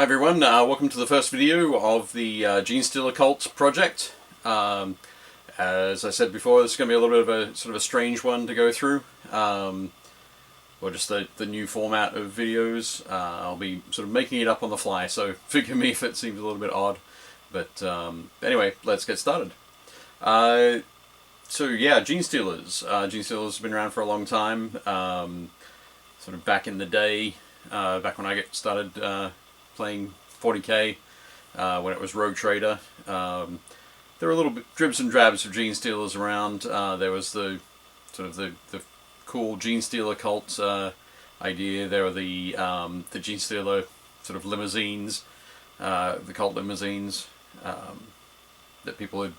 Hi everyone, welcome to the first video of the Genestealer Cult project. As I said before, this is going to be a little bit of a sort of a strange one to go through, or just the new format of videos. I'll be sort of making it up on the fly, so forgive me if it seems a little bit odd. But anyway, let's get started. So yeah, Genestealers. Genestealers has been around for a long time, sort of back in the day, back when I started playing 40k, when it was Rogue Trader. There were little dribs and drabs of Genestealers around. There was the sort of the cool Genestealer Cult idea. There were the Genestealer sort of limousines, the cult limousines that people had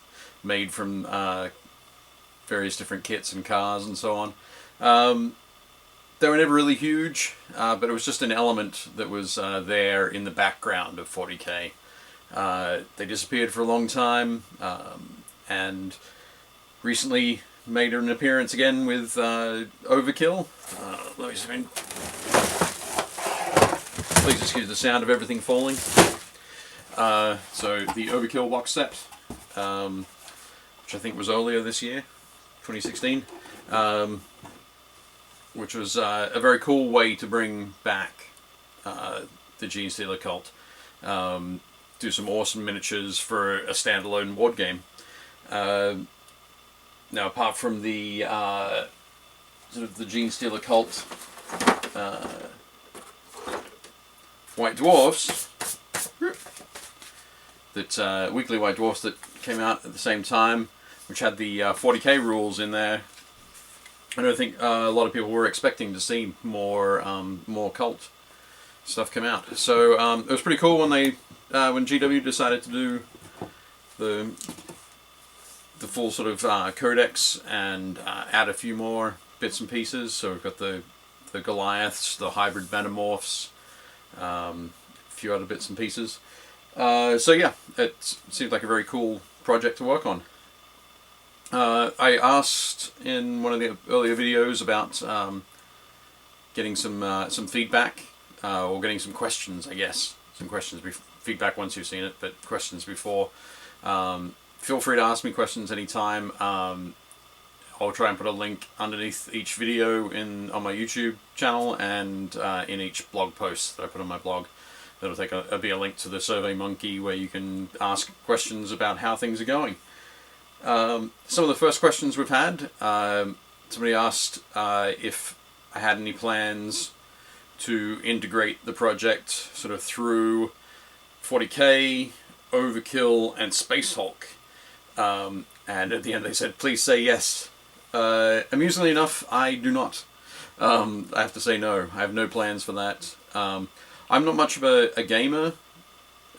made from various different kits and cars and so on. They were never really huge, but it was just an element that was there in the background of 40k. They disappeared for a long time, and recently made an appearance again with Overkill. Let me see. Please excuse the sound of everything falling. So the Overkill box set, which I think was earlier this year, 2016. Which was a very cool way to bring back the Genestealer Cult. Do some awesome miniatures for a standalone board game. Now, apart from the sort of the Genestealer Cult White Dwarfs, that weekly White Dwarfs that came out at the same time, which had the 40k rules in there. I don't think a lot of people were expecting to see more cult stuff come out. So it was pretty cool when they when GW decided to do the full sort of codex and add a few more bits and pieces. So we've got the Goliaths, the hybrid Metamorphs, a few other bits and pieces. So yeah, it seems like a very cool project to work on. I asked in one of the earlier videos about getting some feedback, or getting some questions, I guess. Some questions, feedback once you've seen it, but questions before. Feel free to ask me questions anytime. I'll try and put a link underneath each video on my YouTube channel and in each blog post that I put on my blog. That'll be a link to the SurveyMonkey where you can ask questions about how things are going. Some of the first questions we've had, somebody asked if I had any plans to integrate the project sort of through 40k, Overkill, and Space Hulk. And at the end they said, please say yes. Amusingly enough, I do not. I have to say no. I have no plans for that. I'm not much of a gamer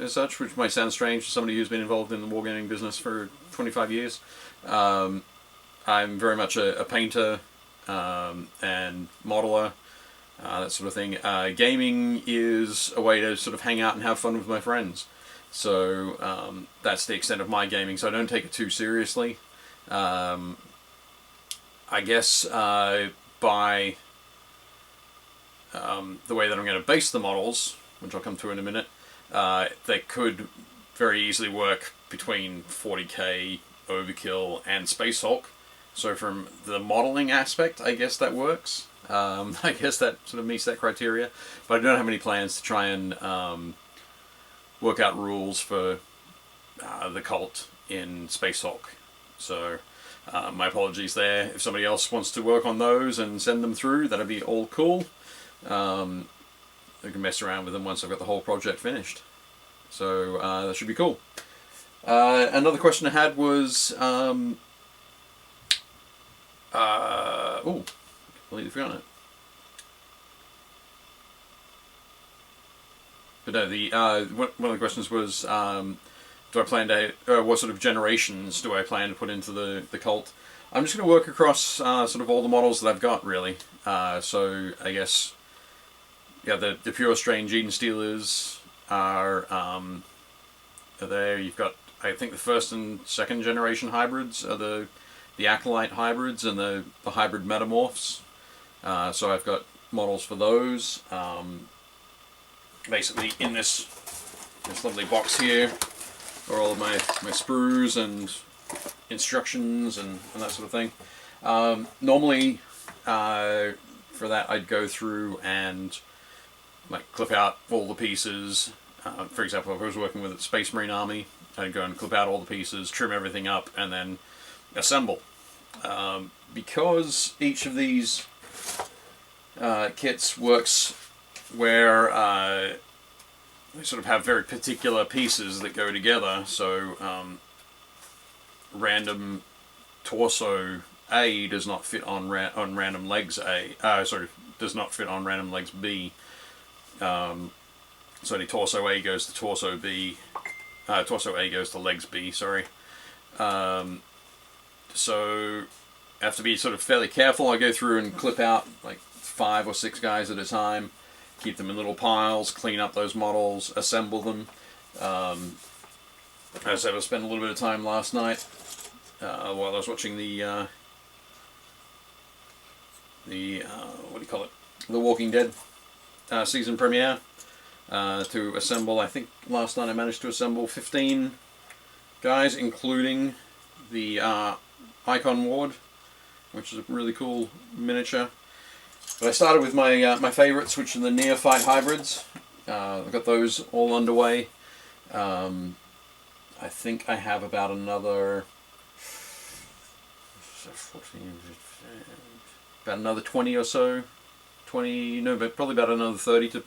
as such, which might sound strange to somebody who's been involved in the wargaming business for 25 years. I'm very much a painter and modeler, that sort of thing. Gaming is a way to sort of hang out and have fun with my friends. So that's the extent of my gaming, so I don't take it too seriously. I guess by the way that I'm going to base the models, which I'll come to in a minute, they could very easily work between 40k, Overkill, and Space Hulk. So from the modeling aspect, I guess that works. I guess that sort of meets that criteria. But I don't have any plans to try and work out rules for the cult in Space Hulk. So my apologies there. If somebody else wants to work on those and send them through, that'd be all cool. I can mess around with them once I've got the whole project finished. So that should be cool. Another question I had was, oh, completely forgotten it. But no, one of the questions was, do I plan to, what sort of generations do I plan to put into the cult? I'm just going to work across sort of all the models that I've got, really. So I guess, yeah, the pure strain Genestealers are there. You've got, I think, the first and second generation hybrids are the Acolyte hybrids and the hybrid Metamorphs. So I've got models for those. Basically in this this lovely box here are all of my sprues and instructions and that sort of thing. Normally, for that, I'd go through and like clip out all the pieces. For example, if I was working with the Space Marine Army, I'd go and clip out all the pieces, trim everything up, and then assemble. Because each of these kits works where they sort of have very particular pieces that go together, so random torso A does not fit on random legs A. Does not fit on random legs B. So the torso A goes to torso B. Torso A goes to legs B. Sorry. So I have to be sort of fairly careful. I go through and clip out like 5 or 6 guys at a time, keep them in little piles, clean up those models, assemble them. As I said, I spent a little bit of time last night while I was watching the what do you call it? The Walking Dead season premiere to assemble. I think last night I managed to assemble 15 guys, including the Icon Ward, which is a really cool miniature. But I started with my my favorites, which are the Neophyte hybrids. I've got those all underway. I think I have about another 20 or so. 20, no, but probably about another 30 to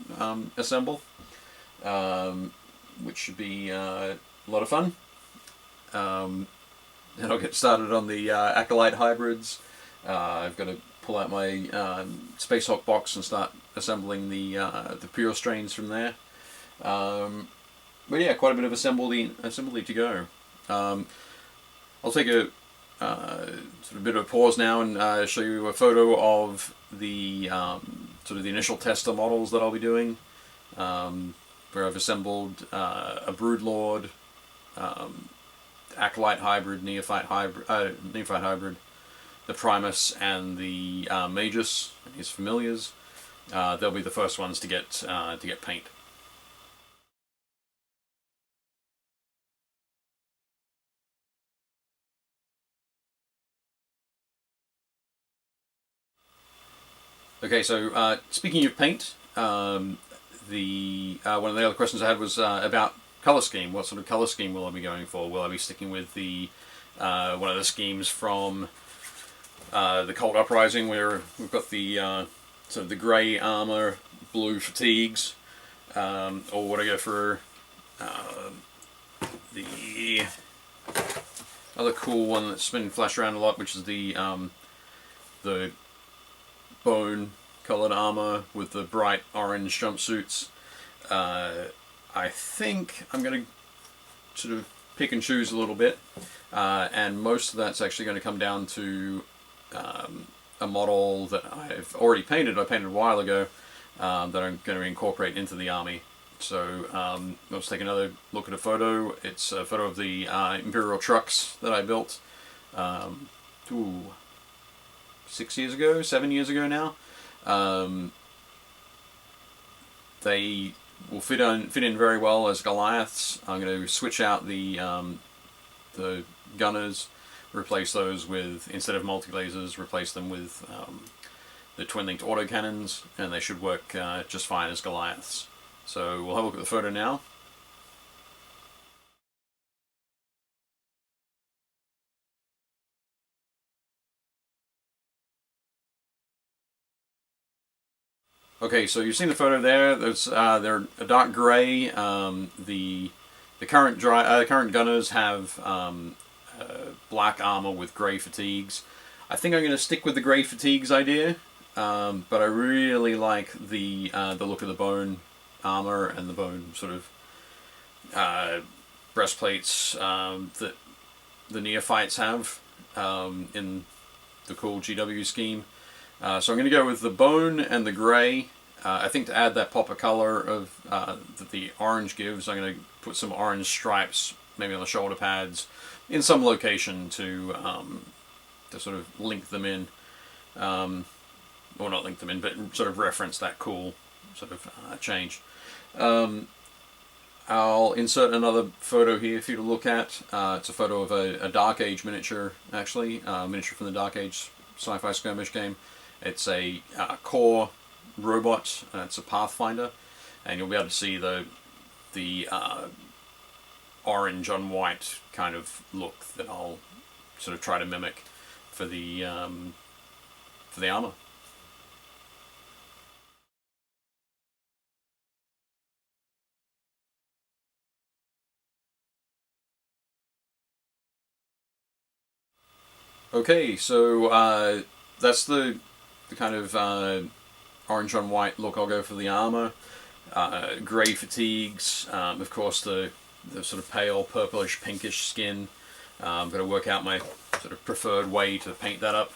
assemble, which should be a lot of fun. And I'll get started on the Acolyte hybrids. I've got to pull out my Space Hawk box and start assembling the pure strains from there. But yeah, quite a bit of assembly to go. I'll take a sort of bit of a pause now and show you a photo of the sort of the initial tester models that I'll be doing, where I've assembled a Broodlord, Acolyte hybrid, Neophyte hybrid, the Primus, and the Magus, his familiars. They'll be the first ones to get paint. Okay, so speaking of paint, one of the other questions I had was about color scheme. What sort of color scheme will I be going for? Will I be sticking with the one of the schemes from the Cult Uprising, where we've got the sort of the grey armor, blue fatigues, or would I go for the other cool one that's been flashed around a lot, which is the bone colored armor with the bright orange jumpsuits? I think I'm going to sort of pick and choose a little bit, and most of that's actually going to come down to a model that I've already painted. I painted a while ago, that I'm going to incorporate into the army. So let's take another look at a photo. It's a photo of the Imperial trucks that I built 6 years ago, 7 years ago now. They will fit in very well as Goliaths. I'm going to switch out the gunners, replace those with, instead of multi-lasers, replace them with the twin-linked autocannons, and they should work just fine as Goliaths. So we'll have a look at the photo now. Okay, so you've seen the photo there. They're a dark grey. The current gunners have black armor with grey fatigues. I think I'm going to stick with the grey fatigues idea, but I really like the look of the bone armor and the bone sort of breastplates that the Neophytes have in the cool GW scheme. So I'm going to go with the bone and the grey. I think to add that pop of color of that the orange gives, I'm going to put some orange stripes, maybe on the shoulder pads, in some location to sort of link them in, or not link them in, but sort of reference that cool sort of change. I'll insert another photo here for you to look at. It's a photo of a Dark Age miniature, actually, miniature from the Dark Age sci-fi skirmish game. It's a core robot. It's a Pathfinder, and you'll be able to see the orange on white kind of look that I'll sort of try to mimic for the armor. Okay, so that's the kind of orange on white look I'll go for the armor. Grey fatigues, of course the sort of pale purplish pinkish skin. I'm going to work out my sort of preferred way to paint that up.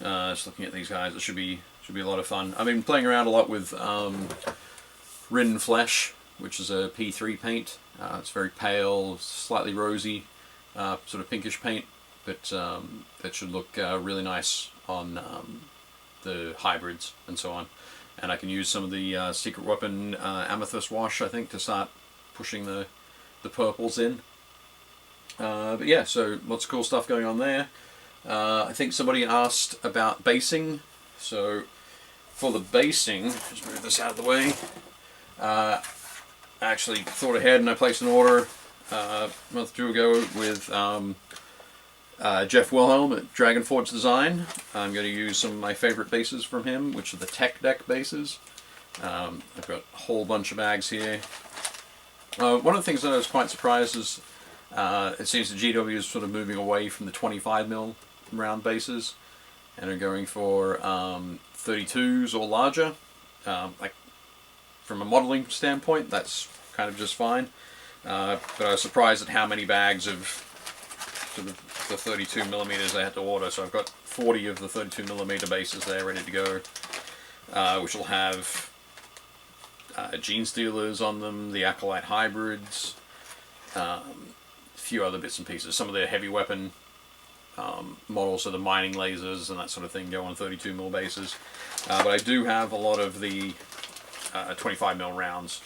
Just looking at these guys, it should be a lot of fun. I've been playing around a lot with Rin Flesh, which is a P3 paint. It's very pale, slightly rosy, sort of pinkish paint, but that should look really nice on the hybrids and so on. And I can use some of the Secret Weapon Amethyst Wash, I think, to start pushing the purples in. But yeah, so lots of cool stuff going on there. I think somebody asked about basing. So for the basing, just move this out of the way. I actually thought ahead and I placed an order a month or two ago with Jeff Wilhelm at Dragonforge Design. I'm going to use some of my favorite bases from him, which are the Tech Deck bases. I've got a whole bunch of bags here. One of the things that I was quite surprised is it seems the GW is sort of moving away from the 25mm round bases and are going for 32s or larger. Like from a modeling standpoint, that's kind of just fine. But I was surprised at how many bags of sort of the 32mm I had to order. So I've got 40 of the 32mm bases there ready to go, which will have Genestealers on them, the Acolyte hybrids, a few other bits and pieces. Some of the heavy weapon models, so the mining lasers and that sort of thing, go on 32mm bases. But I do have a lot of the 25mm rounds,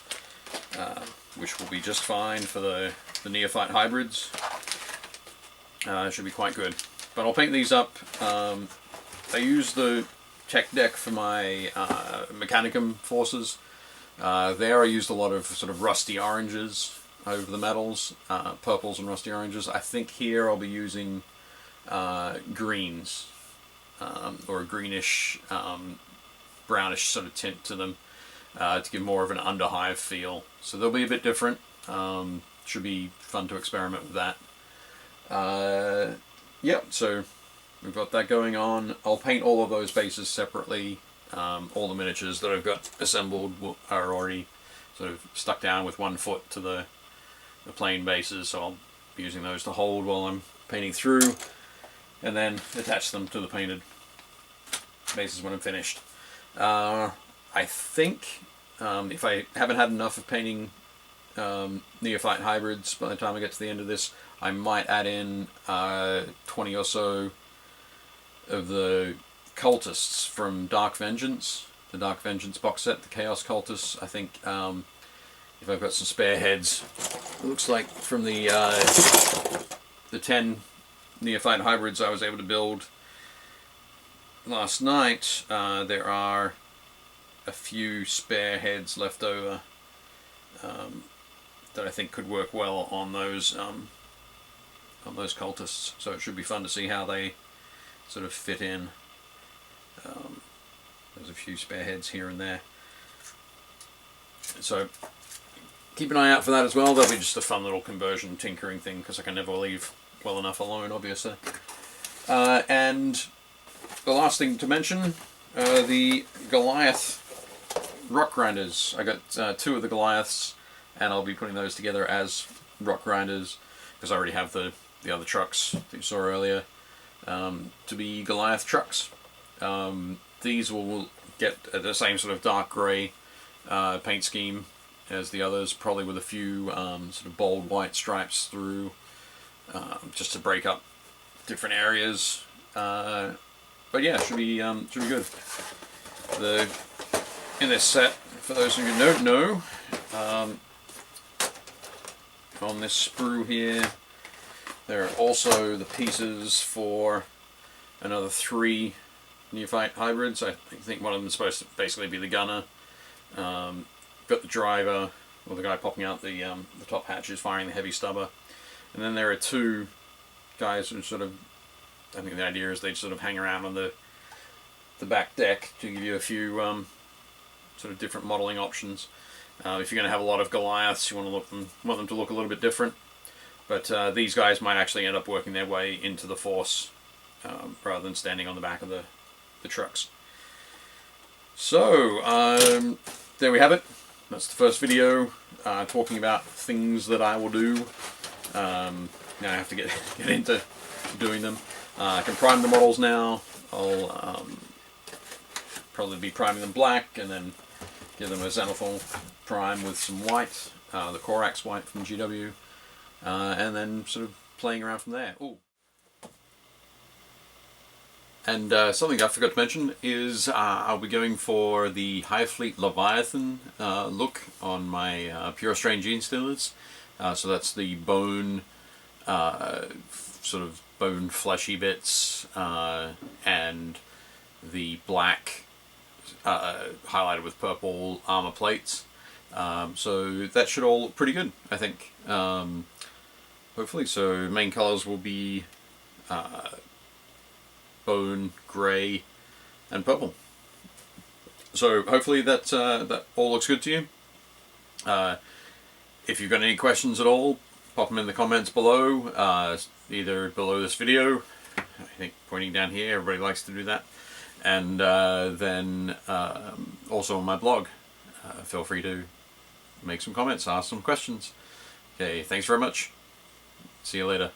which will be just fine for the Neophyte hybrids. Should be quite good. But I'll paint these up. I use the Tech Deck for my Mechanicum forces. There I used a lot of sort of rusty oranges over the metals, purples and rusty oranges. I think here I'll be using greens, or a greenish, brownish sort of tint to them, to give more of an underhive feel. So they'll be a bit different. Should be fun to experiment with that. Yeah, so we've got that going on. I'll paint all of those bases separately. All the miniatures that I've got assembled are already sort of stuck down with 1 foot to the plain bases, so I'll be using those to hold while I'm painting through, and then attach them to the painted bases when I'm finished. I think if I haven't had enough of painting Neophyte hybrids by the time I get to the end of this, I might add in 20 or so of the cultists from Dark Vengeance, the Dark Vengeance box set, the Chaos Cultists. I think if I've got some spare heads, it looks like from the 10 Neophyte hybrids I was able to build last night, there are a few spare heads left over that I think could work well on those cultists. So it should be fun to see how they sort of fit in. There's a few spare heads here and there. So keep an eye out for that as well. That'll be just a fun little conversion tinkering thing, because I can never leave well enough alone, obviously. And the last thing to mention, the Goliath rock grinders. I got 2 of the Goliaths, and I'll be putting those together as rock grinders, because I already have the other trucks that you saw earlier to be Goliath trucks. These will get the same sort of dark grey paint scheme as the others, probably with a few sort of bold white stripes through, just to break up different areas. But yeah, should be good. In this set, for those of you who don't know, on this sprue here. There are also the pieces for another 3 neophyte hybrids. I think one of them is supposed to basically be the gunner. Got the driver, or the guy popping out the top hatches firing the heavy stubber. And then there are 2 guys who sort of, I think the idea is they sort of hang around on the back deck to give you a few sort of different modelling options. If you're going to have a lot of Goliaths, you want them to look a little bit different. But these guys might actually end up working their way into the force rather than standing on the back of the trucks. So there we have it. That's the first video talking about things that I will do. Now I have to get into doing them. I can prime the models now. I'll probably be priming them black and then give them a xenophil prime with some white, the Corax white from GW, and then sort of playing around from there. Ooh. And something I forgot to mention is I'll be going for the Hive Fleet Leviathan look on my Pure Strain Genestealers. So that's the bone, sort of bone fleshy bits, and the black highlighted with purple armor plates. So that should all look pretty good, I think. Hopefully. So main colors will be bone, grey, and purple. So hopefully that all looks good to you. If you've got any questions at all, pop them in the comments below, either below this video, I think pointing down here, everybody likes to do that, and then also on my blog. Feel free to make some comments, ask some questions. Okay, thanks very much. See you later.